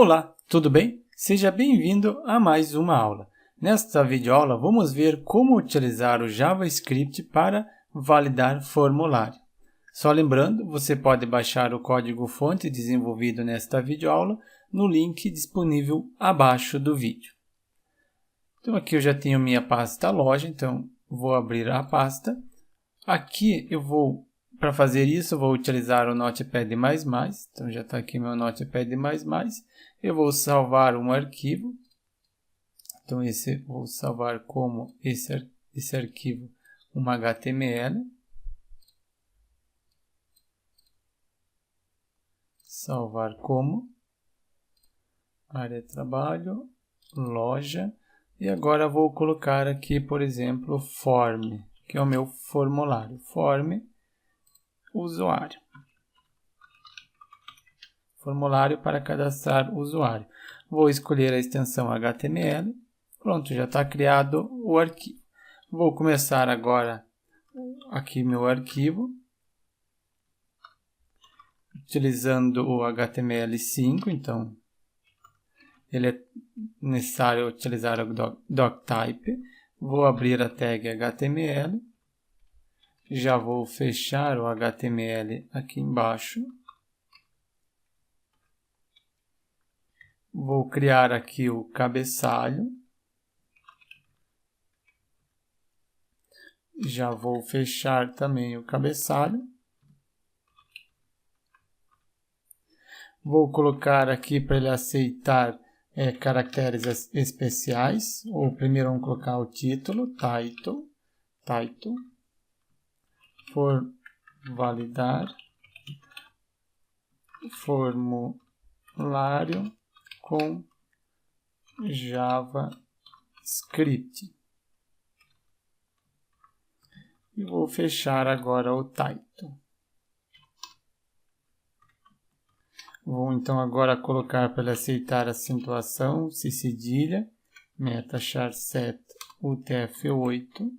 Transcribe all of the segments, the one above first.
Olá, tudo bem? Seja bem-vindo a mais uma aula. Nesta videoaula, vamos ver como utilizar o JavaScript para validar formulário. Só lembrando, você pode baixar o código-fonte desenvolvido nesta videoaula no link disponível abaixo do vídeo. Então, aqui eu já tenho minha pasta loja, então vou abrir a pasta. Aqui para fazer isso, eu vou utilizar o Notepad++, então já está aqui meu Notepad++. Eu vou salvar um arquivo, então vou salvar como esse arquivo, um HTML. Salvar como, área de trabalho, loja, e agora vou colocar aqui, por exemplo, form, que é o meu formulário, form, usuário. Formulário para cadastrar usuário. Vou escolher a extensão HTML. Pronto, já está criado o arquivo. Vou começar agora aqui meu arquivo, utilizando o HTML5, então ele é necessário utilizar o doctype. Vou abrir a tag HTML. Já vou fechar o HTML aqui embaixo. Vou criar aqui o cabeçalho. Já vou fechar também o cabeçalho. Vou colocar aqui para ele aceitar caracteres especiais. Ou primeiro vamos colocar o título, title. For validar formulário com JavaScript. E vou fechar agora o title. Vou então agora colocar para ele aceitar a acentuação, cedilha, meta char set UTF-8.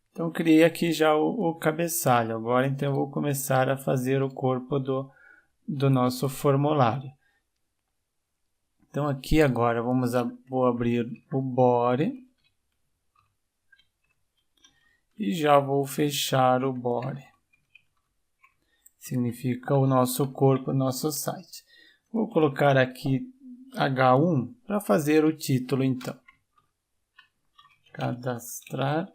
Então, criei aqui já o cabeçalho. Agora, então, eu vou começar a fazer o corpo do nosso formulário. Então, aqui agora, vou abrir o body. E já vou fechar o body. Significa o nosso corpo, o nosso site. Vou colocar aqui H1 para fazer o título, então. Cadastrar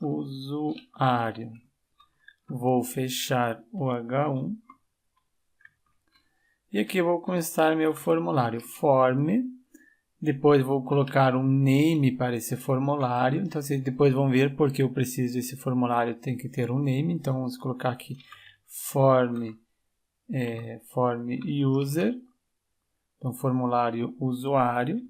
usuário. Vou fechar o H1. E aqui vou começar meu formulário. Form. Depois vou colocar um name para esse formulário. Então, vocês depois vão ver porque eu preciso desse formulário, tem que ter um name. Então, vamos colocar aqui form user. Então, formulário usuário.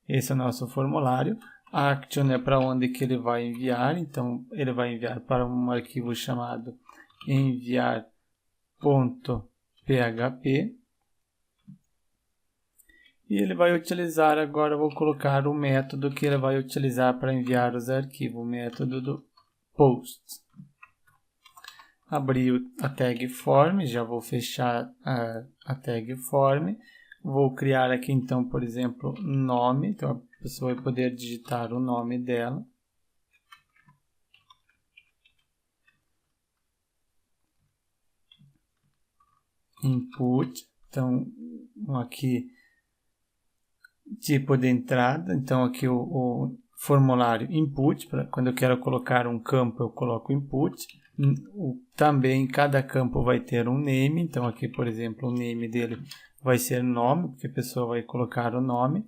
Esse é o nosso formulário. Action é para onde que ele vai enviar. Então, ele vai enviar para um arquivo chamado enviar.php. E ele vai utilizar, agora eu vou colocar o método que ele vai utilizar para enviar os arquivos, o método do post. Abri a tag form, já vou fechar a tag form. Vou criar aqui então, por exemplo, nome, então a pessoa vai poder digitar o nome dela. Input, então aqui tipo de entrada, então aqui o formulário input, quando eu quero colocar um campo eu coloco input. Também cada campo vai ter um name, então aqui por exemplo o name dele vai ser nome, porque a pessoa vai colocar o nome.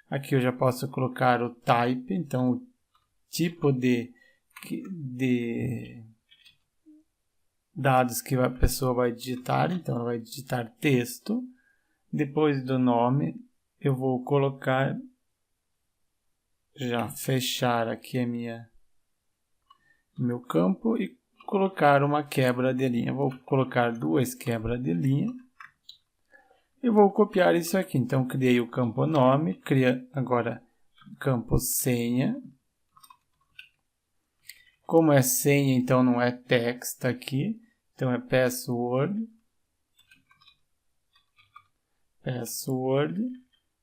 Aqui eu já posso colocar o type, então o tipo de dados que a pessoa vai digitar, então ela vai digitar texto. Depois do nome eu vou colocar, já fechar aqui meu campo e colocar uma quebra de linha. Vou colocar 2 quebras de linha e vou copiar isso aqui. Então, criei o campo nome, cria agora campo senha. Como é senha, então não é text aqui. Então é password.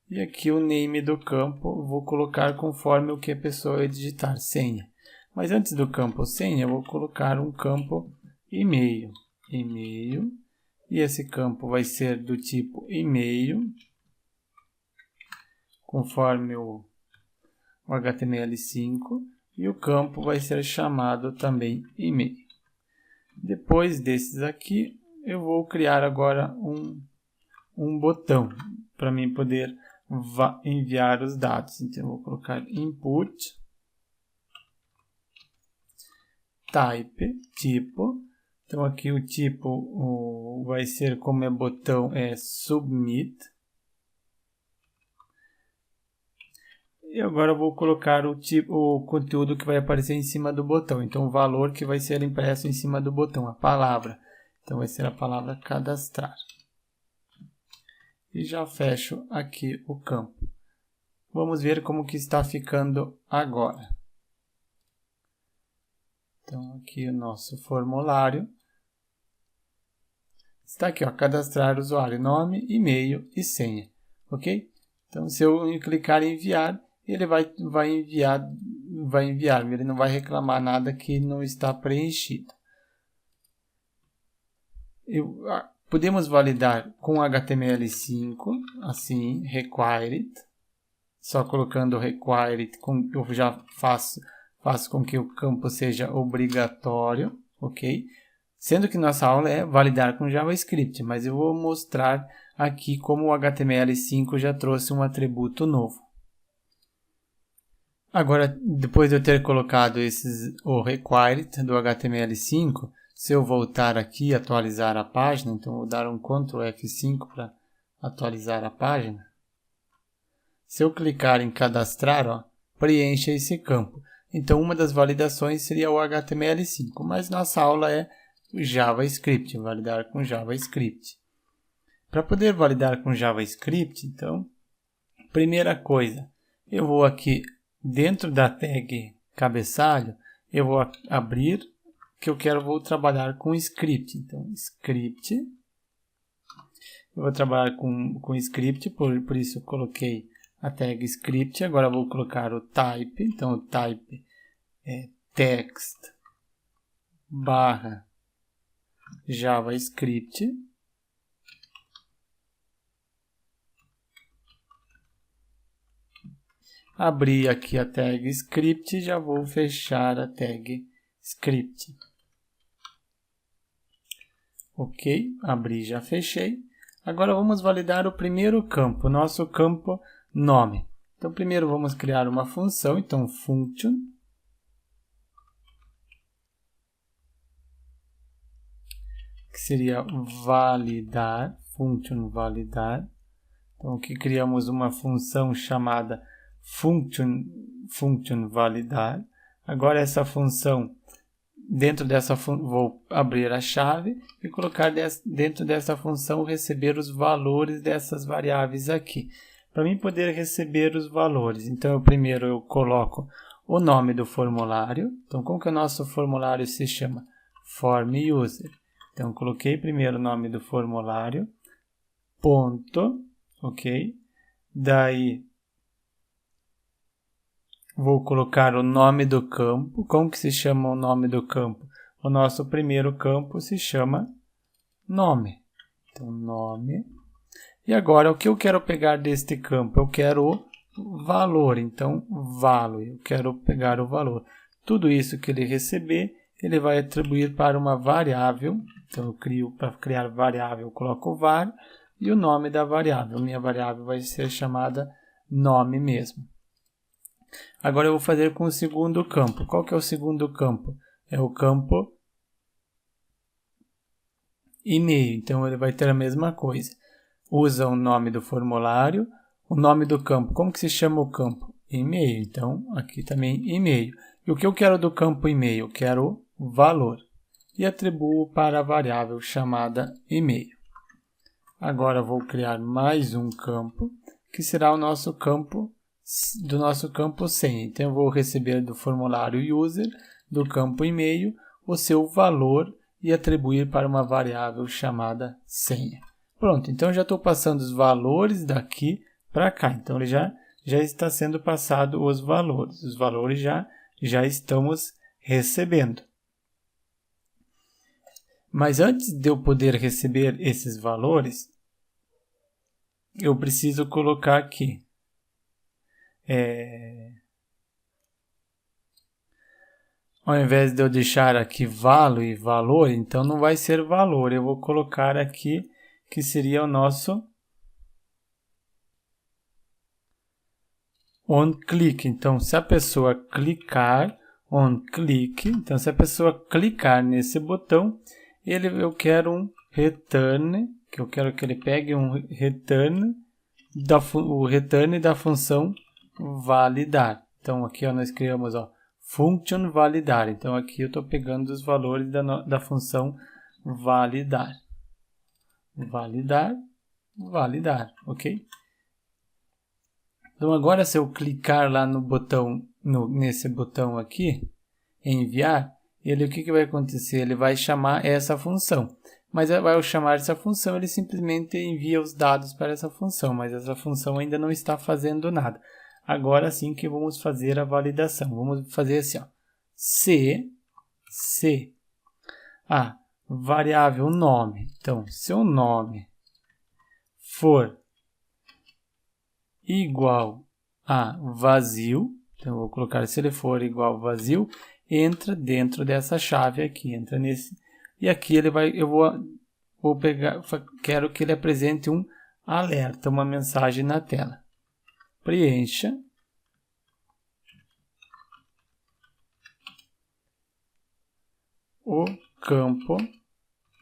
E aqui o name do campo eu vou colocar conforme o que a pessoa vai digitar, senha. Mas antes do campo senha, eu vou colocar um campo e-mail. E esse campo vai ser do tipo e-mail, conforme o HTML5. E o campo vai ser chamado também e-mail. Depois desses aqui, eu vou criar agora um botão para mim poder enviar os dados. Então, eu vou colocar input, type, tipo. Então, aqui o tipo vai ser, como é botão, é submit. E agora eu vou colocar o conteúdo que vai aparecer em cima do botão. Então, o valor que vai ser impresso em cima do botão, a palavra. Então, vai ser a palavra cadastrar. E já fecho aqui o campo. Vamos ver como que está ficando agora. Então, aqui o nosso formulário. Está aqui, ó, cadastrar usuário, nome, e-mail e senha. Ok? Então, se eu clicar em enviar, ele vai enviar, ele não vai reclamar nada que não está preenchido. Podemos validar com HTML5, assim, required, só colocando required, eu já faço com que o campo seja obrigatório, ok? Sendo que nossa aula é validar com JavaScript, mas eu vou mostrar aqui como o HTML5 já trouxe um atributo novo. Agora, depois de eu ter colocado o required do HTML5, se eu voltar aqui e atualizar a página, então vou dar um Ctrl F5 para atualizar a página. Se eu clicar em cadastrar, ó, preencha esse campo. Então, uma das validações seria o HTML5, mas nossa aula é JavaScript, validar com JavaScript. Para poder validar com JavaScript, então, primeira coisa, eu vou aqui dentro da tag cabeçalho, eu vou abrir que eu vou trabalhar com script. Então, script. Eu vou trabalhar com script, por isso eu coloquei a tag script. Agora eu vou colocar o type. Então, o type é text / JavaScript. Abri aqui a tag script e já vou fechar a tag script. Ok, abri e já fechei. Agora vamos validar o primeiro campo, nosso campo nome. Então, primeiro vamos criar uma função, então function. Que seria validar, function validar. Então, aqui criamos uma função chamada function validar. Agora essa função, dentro dessa vou abrir a chave e colocar dentro dessa função receber os valores dessas variáveis aqui. Para mim poder receber os valores, então primeiro eu coloco o nome do formulário. Então, como que o nosso formulário se chama? Form user. Então, coloquei primeiro o nome do formulário, ponto, ok? Daí, vou colocar o nome do campo. Como que se chama o nome do campo? O nosso primeiro campo se chama nome. Então, nome. E agora, o que eu quero pegar deste campo? Eu quero o valor. Então, value. Eu quero pegar o valor. Tudo isso que ele receber, ele vai atribuir para uma variável. Então, eu crio, para criar variável, eu coloco o var e o nome da variável. Minha variável vai ser chamada nome mesmo. Agora eu vou fazer com o segundo campo. Qual que é o segundo campo? É o campo e-mail. Então, ele vai ter a mesma coisa. Usa o nome do formulário, o nome do campo. Como que se chama o campo? E-mail. Então, aqui também e-mail. E o que eu quero do campo e-mail? Eu quero o valor. E atribuo para a variável chamada e-mail. Agora vou criar mais um campo, que será o nosso campo senha. Então, eu vou receber do formulário user, do campo e-mail o seu valor e atribuir para uma variável chamada senha. Pronto, então já estou passando os valores daqui para cá. Então ele já está sendo passado os valores já estamos recebendo. Mas antes de eu poder receber esses valores, eu preciso colocar aqui ao invés de eu deixar aqui valo e valor, então não vai ser valor. Eu vou colocar aqui que seria o nosso onClick. Então, se a pessoa clicar onClick, então se a pessoa clicar nesse botão, eu quero um return, que eu quero que ele pegue um return, o return da função validar. Então, aqui nós criamos function validar. Então, aqui eu estou pegando os valores da função validar. Validar, ok? Então, agora se eu clicar lá no botão, nesse botão aqui, enviar, o que vai acontecer? Ele vai chamar essa função. Mas ao chamar essa função, ele simplesmente envia os dados para essa função, mas essa função ainda não está fazendo nada. Agora sim que vamos fazer a validação. Vamos fazer assim, se a variável nome, então, se o nome for igual a vazio, então eu vou colocar se ele for igual a vazio, entra dentro dessa chave aqui, entra nesse, e aqui eu vou pegar, quero que ele apresente um alerta, uma mensagem na tela. Preencha o campo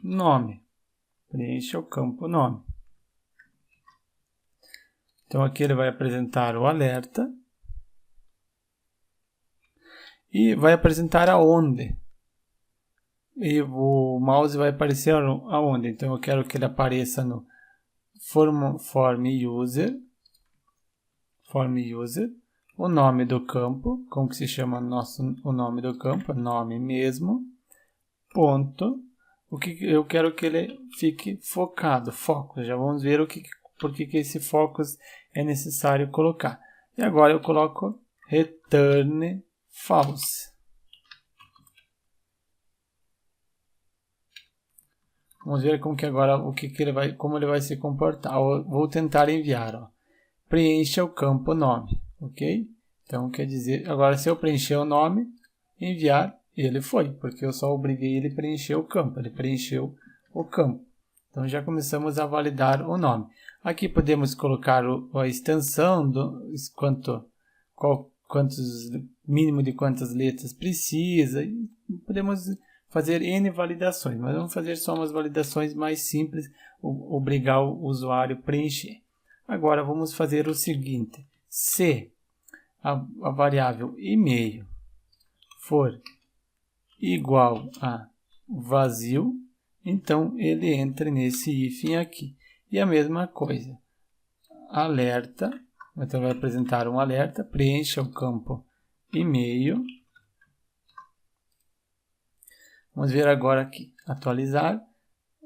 nome. Preencha o campo nome. Então aqui ele vai apresentar o alerta e vai apresentar aonde. E o mouse vai aparecer aonde. Então eu quero que ele apareça no form user, o nome do campo, como que se chama o nome do campo, nome mesmo, ponto, eu quero que ele fique focado, foco, já vamos ver por que esse focus é necessário colocar. E agora eu coloco return false. Vamos ver como que agora como ele vai se comportar. Vou tentar enviar. Preencha o campo nome, ok? Então quer dizer, agora se eu preencher o nome, enviar, ele foi, porque eu só obriguei ele a preencher o campo. Ele preencheu o campo. Então já começamos a validar o nome. Aqui podemos colocar a extensão mínimo de quantas letras precisa. E podemos fazer N validações, mas vamos fazer só umas validações mais simples, obrigar o usuário a preencher. Agora vamos fazer o seguinte: se a variável e-mail for igual a vazio, então ele entra nesse hífen aqui. E a mesma coisa, alerta, então vai apresentar um alerta, preencha o campo e-mail. Vamos ver agora aqui, atualizar,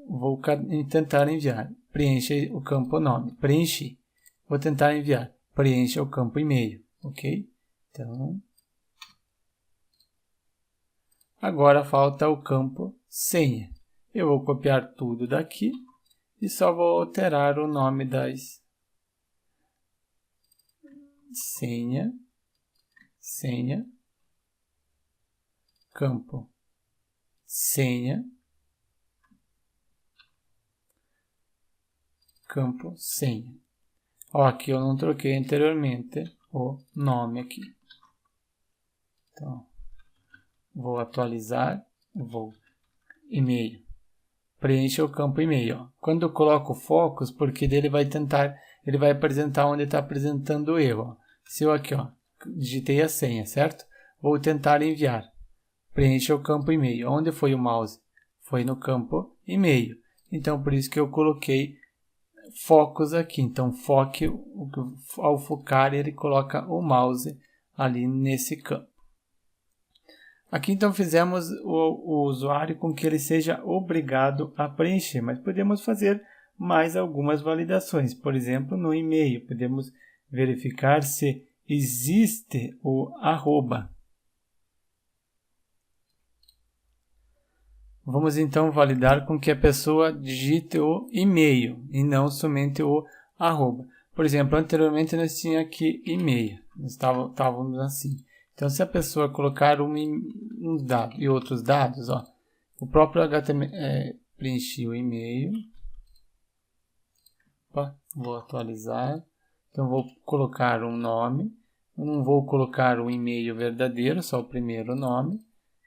vou tentar enviar, preencha o campo nome, preenchi, vou tentar enviar, preencha o campo e-mail, ok? Então, agora falta o campo senha. Eu vou copiar tudo daqui e só vou alterar o nome das senha, campo senha, campo senha. Aqui eu não troquei anteriormente o nome aqui. Então, vou atualizar, e-mail. Preencha o campo e-mail. Quando eu coloco focus, porque dele ele vai apresentar onde está apresentando o erro. Se eu aqui, digitei a senha, certo? Vou tentar enviar. Preencha o campo e-mail. Onde foi o mouse? Foi no campo e-mail. Então, por isso que eu coloquei focus aqui. Então, ao focar, ele coloca o mouse ali nesse campo. Aqui então fizemos o usuário com que ele seja obrigado a preencher, mas podemos fazer mais algumas validações. Por exemplo, no e-mail, podemos verificar se existe o arroba. Vamos então validar com que a pessoa digite o e-mail e não somente o arroba. Por exemplo, anteriormente nós tínhamos aqui e-mail, nós estávamos assim. Então, se a pessoa colocar um dado e outros dados, ó, o próprio HTML preenchi o e-mail. Opa, vou atualizar. Então, vou colocar um nome. Eu não vou colocar o e-mail verdadeiro, só o primeiro nome.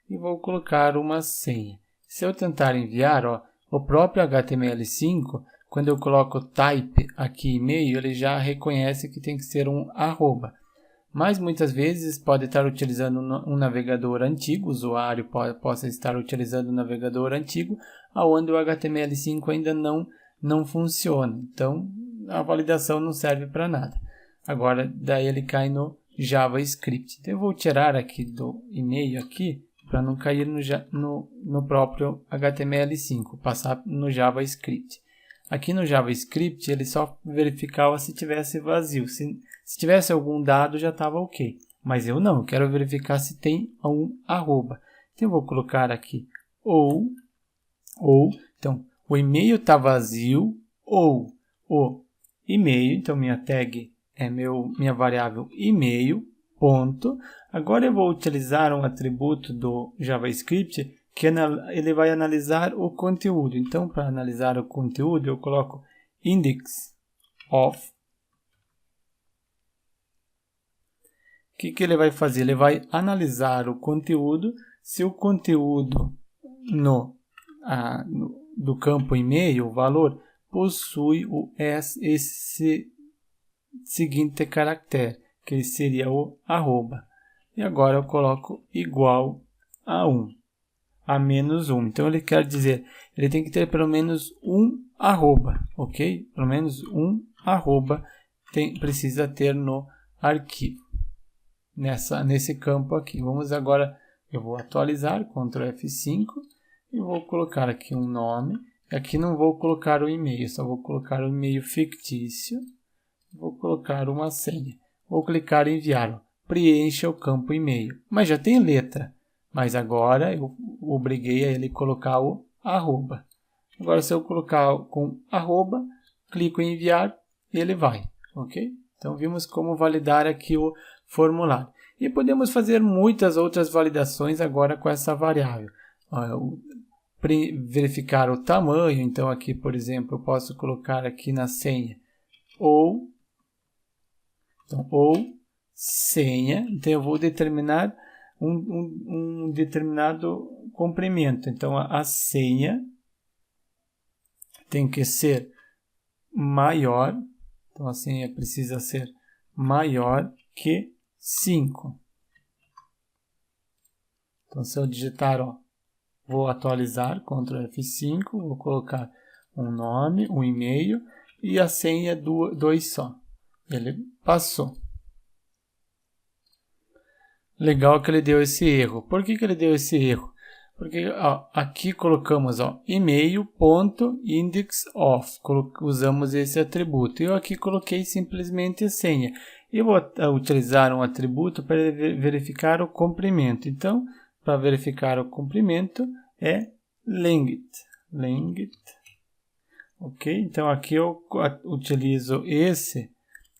E vou colocar uma senha. Se eu tentar enviar, ó, o próprio HTML5, quando eu coloco type aqui e-mail, ele já reconhece que tem que ser um arroba. Mas muitas vezes pode estar utilizando um navegador antigo, o usuário possa estar utilizando um navegador antigo, onde o HTML5 ainda não funciona. Então, a validação não serve para nada. Agora, daí ele cai no JavaScript. Então, eu vou tirar aqui do e-mail aqui, para não cair no próprio HTML5, passar no JavaScript. Aqui no JavaScript, ele só verificava se tivesse vazio. Se tivesse algum dado, já estava ok. Mas eu não, eu quero verificar se tem um arroba. Então, eu vou colocar aqui ou. Então, o e-mail está vazio ou o e-mail. Então, minha tag é minha variável e-mail, ponto. Agora, eu vou utilizar um atributo do JavaScript que ele vai analisar o conteúdo. Então, para analisar o conteúdo, eu coloco index of. O que ele vai fazer? Ele vai analisar o conteúdo. Se o conteúdo do campo e-mail, o valor, possui esse seguinte caractere, que seria o arroba. E agora eu coloco igual a 1. A menos 1. Então, ele quer dizer, ele tem que ter pelo menos um arroba, ok? Pelo menos um arroba precisa ter no arquivo, nesse campo aqui. Vamos agora, eu vou atualizar, Ctrl F5, e vou colocar aqui um nome. Aqui não vou colocar o e-mail, só vou colocar o e-mail fictício. Vou colocar uma senha. Vou clicar em enviar. Preencha o campo e-mail. Mas já tem letra. Mas agora eu obriguei a ele colocar o arroba. Agora, se eu colocar com arroba, clico em enviar e ele vai. Ok? Então, vimos como validar aqui o formulário. E podemos fazer muitas outras validações agora com essa variável. Verificar o tamanho. Então, aqui, por exemplo, eu posso colocar aqui na senha ou senha. Então, eu vou determinar um determinado comprimento. Então, a senha tem que ser maior. Então, a senha precisa ser maior que 5. Então, se eu digitar, vou atualizar, Ctrl F5, vou colocar um nome, um e-mail e a senha 2 só. Ele passou. Legal que ele deu esse erro. Por que ele deu esse erro? Porque aqui colocamos e-mail.indexOf, usamos esse atributo. Eu aqui coloquei simplesmente senha. Eu vou utilizar um atributo para verificar o comprimento. Então, para verificar o comprimento é length. Ok? Então, aqui eu utilizo esse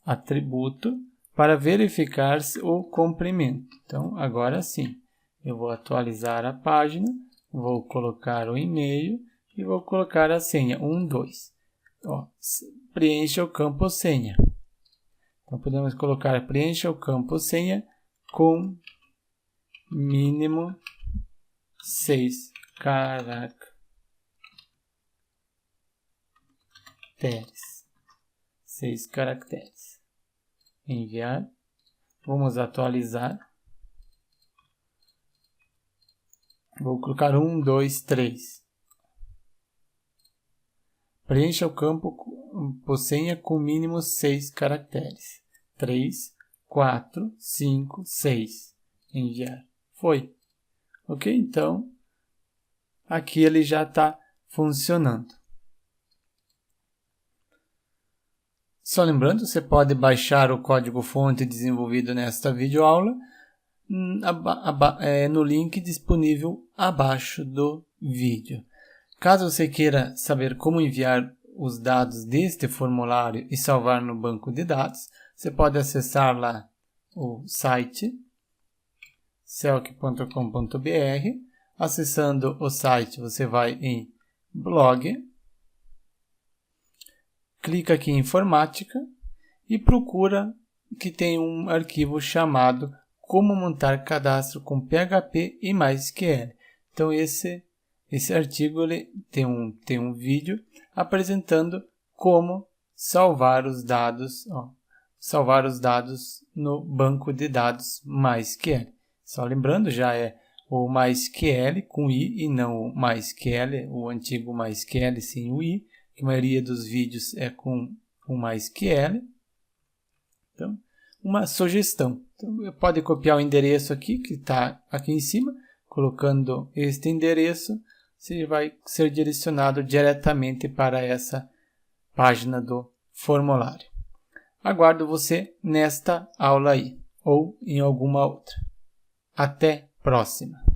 atributo para verificar o comprimento. Então, agora sim, eu vou atualizar a página, vou colocar o e-mail e vou colocar a senha 1, 2. Preencha o campo senha. Então, podemos colocar preencha o campo senha com mínimo 6 caracteres. 6 caracteres. Enviar. Vamos atualizar. Vou colocar 1, 2, 3. Preencha o campo senha com mínimo 6 caracteres. 3, 4, 5, 6. Enviar. Foi. Ok? Então, aqui ele já está funcionando. Só lembrando, você pode baixar o código-fonte desenvolvido nesta videoaula no link disponível abaixo do vídeo. Caso você queira saber como enviar os dados deste formulário e salvar no banco de dados, você pode acessar lá o site celc.com.br. Acessando o site, você vai em blog, clica aqui em informática e procura que tem um arquivo chamado como montar cadastro com PHP e MySQL. Então esse artigo ele tem um vídeo apresentando como salvar os dados no banco de dados MySQL. Só lembrando, já é o MySQL com I e não o MySQL, o antigo MySQL sem o I, que a maioria dos vídeos é com o MySQL. Então, uma sugestão. Então, pode copiar o endereço aqui, que está aqui em cima, colocando este endereço, você vai ser direcionado diretamente para essa página do formulário. Aguardo você nesta aula aí, ou em alguma outra. Até próxima!